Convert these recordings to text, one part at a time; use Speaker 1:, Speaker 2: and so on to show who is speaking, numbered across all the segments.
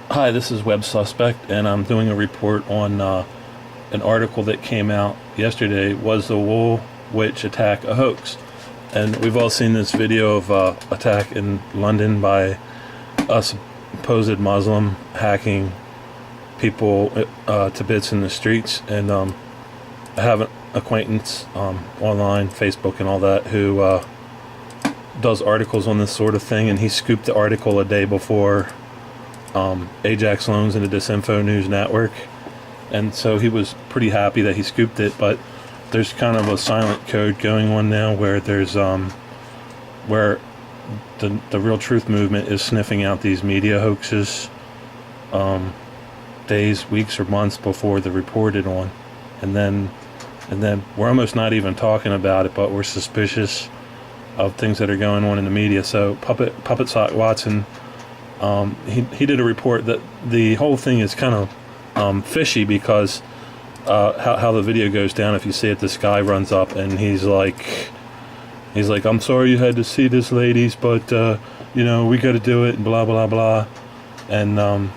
Speaker 1: Hi, this is Websuspect, and I'm doing a report on an article that came out yesterday. Was the Woolwich attack a hoax? And we've all seen this video of attack in London by a supposed Muslim hacking people to bits in the streets. And I have an acquaintance online, Facebook and all that, who does articles on this sort of thing, and he scooped the article a day before Ajax Loans and the Disinfo News Network, and so he was pretty happy that he scooped it. But there's kind of a silent code going on now where there's where the Real Truth movement is sniffing out these media hoaxes days, weeks, or months before they're reported on, and then we're almost not even talking about it, but we're suspicious of things that are going on in the media. So Puppet Sock Watson, he did a report that the whole thing is kind of fishy, because how the video goes down, if you see it, this guy runs up and he's like, I'm sorry you had to see this, ladies, but we got to do it, and blah blah blah, and and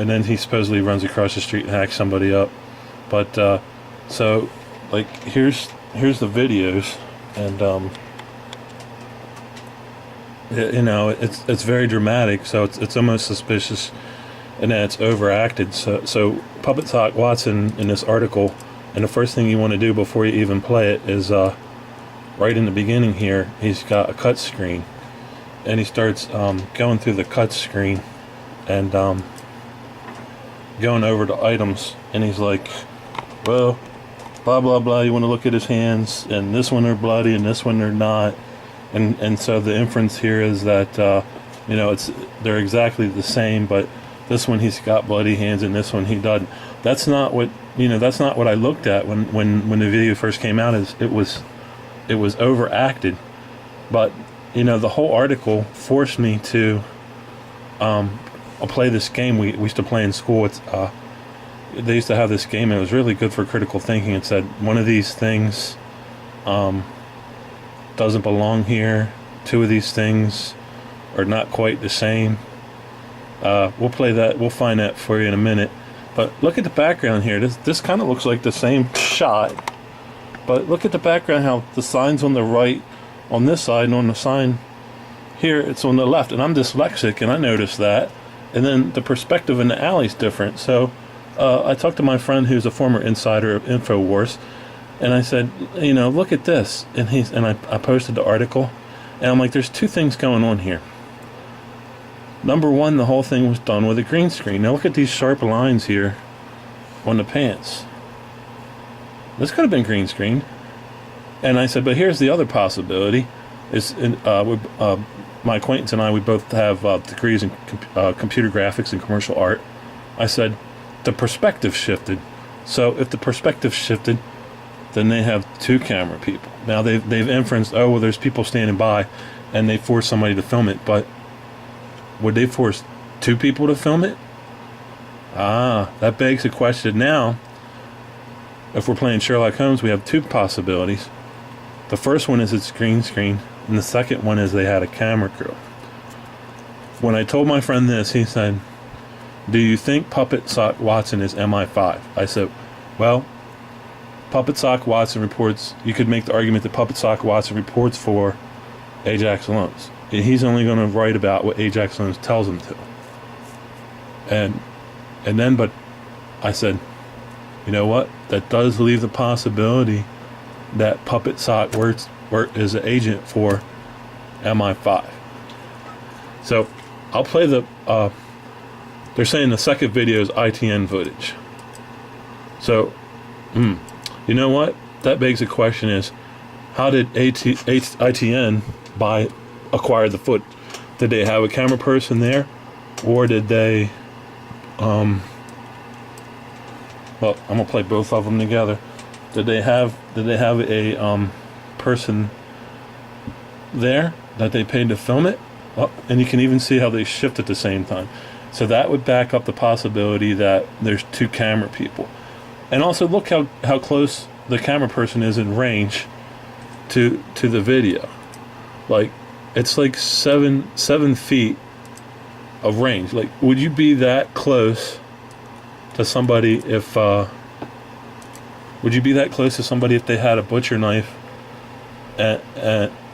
Speaker 1: then he supposedly runs across the street and hacks somebody up. But so like here's the videos, and it's very dramatic, so it's almost suspicious, and then it's overacted. So Puppet Sock Watson in this article, and the first thing you want to do before you even play it is right in the beginning here, he's got a cut screen, and he starts going through the cut screen and going over the items, and he's like, well, blah blah blah, you want to look at his hands, and this one are bloody and this one they're not. And so the inference here is that they're exactly the same, but this one he's got bloody hands and this one he doesn't. That's not what I looked at when the video first came out. Is it was overacted, but the whole article forced me to play this game we used to play in school. They used to have this game, and it was really good for critical thinking. It said one of these things doesn't belong here. Two of these things are not quite the same. We'll play that. We'll find that for you in a minute. But look at the background here. This kind of looks like the same shot. But look at the background, how the sign's on the right on this side, and on the sign here it's on the left. And I'm dyslexic, and I noticed that. And then the perspective in the alley's different. So I talked to my friend who's a former insider of InfoWars, and I said, look at this. And I posted the article, and I'm like, there's two things going on here. Number one, the whole thing was done with a green screen. Now look at these sharp lines here on the pants. This could have been green screened. And I said, but here's the other possibility. My acquaintance and I, we both have degrees in computer graphics and commercial art. I said, the perspective shifted. So if the perspective shifted, then they have two camera people. Now they've inferenced, oh well, there's people standing by, and they force somebody to film it. But would they force two people to film it? That begs the question. Now, if we're playing Sherlock Holmes, we have two possibilities. The first one is it's green screen, and the second one is they had a camera crew. When I told my friend this, he said, do you think Puppet Sock Watson is Mi5? I said, well, Puppet Sock Watson reports, you could make the argument that Puppet Sock Watson reports for Ajax Loans. And he's only going to write about what Ajax Loans tells him to. And then, but I said, you know what? That does leave the possibility that Puppet Sock is an agent for Mi5. So I'll play they're saying the second video is ITN footage. So, you know what? That begs the question is, how did ITN acquire the footage? Did they have a camera person there, or did they? Well, I'm gonna play both of them together. Did they have a person there that they paid to film it? Well, and you can even see how they shift at the same time. So that would back up the possibility that there's two camera people. And also look how close the camera person is in range to the video. Like, it's like seven feet of range. Like, would you be that close to somebody if would you be that close to somebody if they had a butcher knife and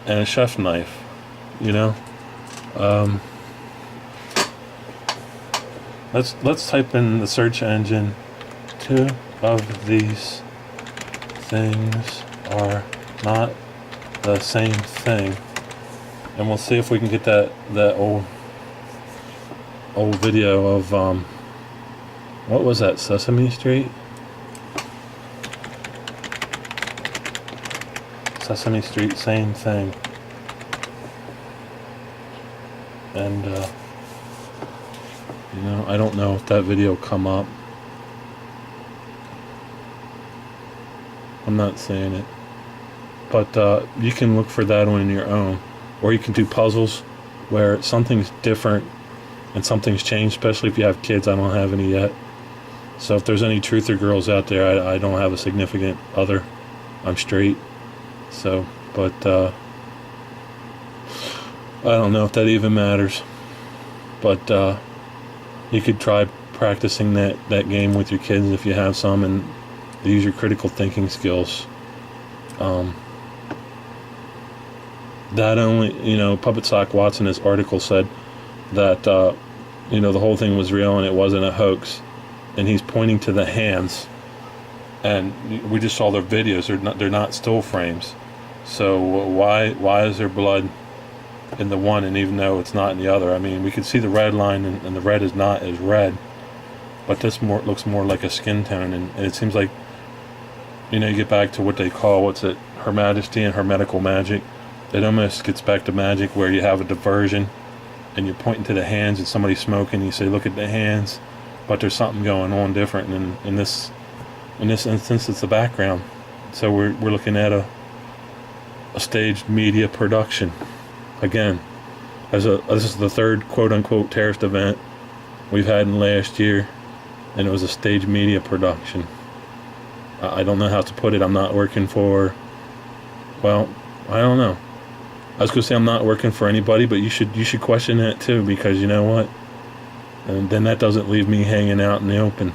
Speaker 1: a chef knife? You know, let's type in the search engine, two of these things are not the same thing, and we'll see if we can get that old video of what was that, Sesame Street? Sesame Street, same thing. And you know, I don't know if that video come up. I'm not saying it, but you can look for that one in your own, or you can do puzzles where something's different and something's changed, especially if you have kids. I don't have any yet, so if there's any truther girls out there, I don't have a significant other. I'm straight, so, but I don't know if that even matters, but you could try practicing that game with your kids if you have some, and use your critical thinking skills. That only, you know, Puppet Sock Watson, his article said that you know, the whole thing was real and it wasn't a hoax, and he's pointing to the hands, and we just saw their videos. They're not still frames, so why is there blood in the one, and even though it's not in the other? I mean, we could see the red line, and the red is not as red, but this looks more like a skin tone, and it seems like, you know, you get back to what they call, what's it, Her Majesty and Her Medical Magic. It almost gets back to magic, where you have a diversion and you're pointing to the hands and somebody's smoking, and you say, look at the hands, but there's something going on different, and in this instance it's the background. So we're looking at a staged media production. Again, this is the third quote-unquote terrorist event we've had in last year, and it was a staged media production. I don't know how to put it. I'm not working for, well, I don't know. I was going to say I'm not working for anybody, but you should question that too, because you know what? And then that doesn't leave me hanging out in the open.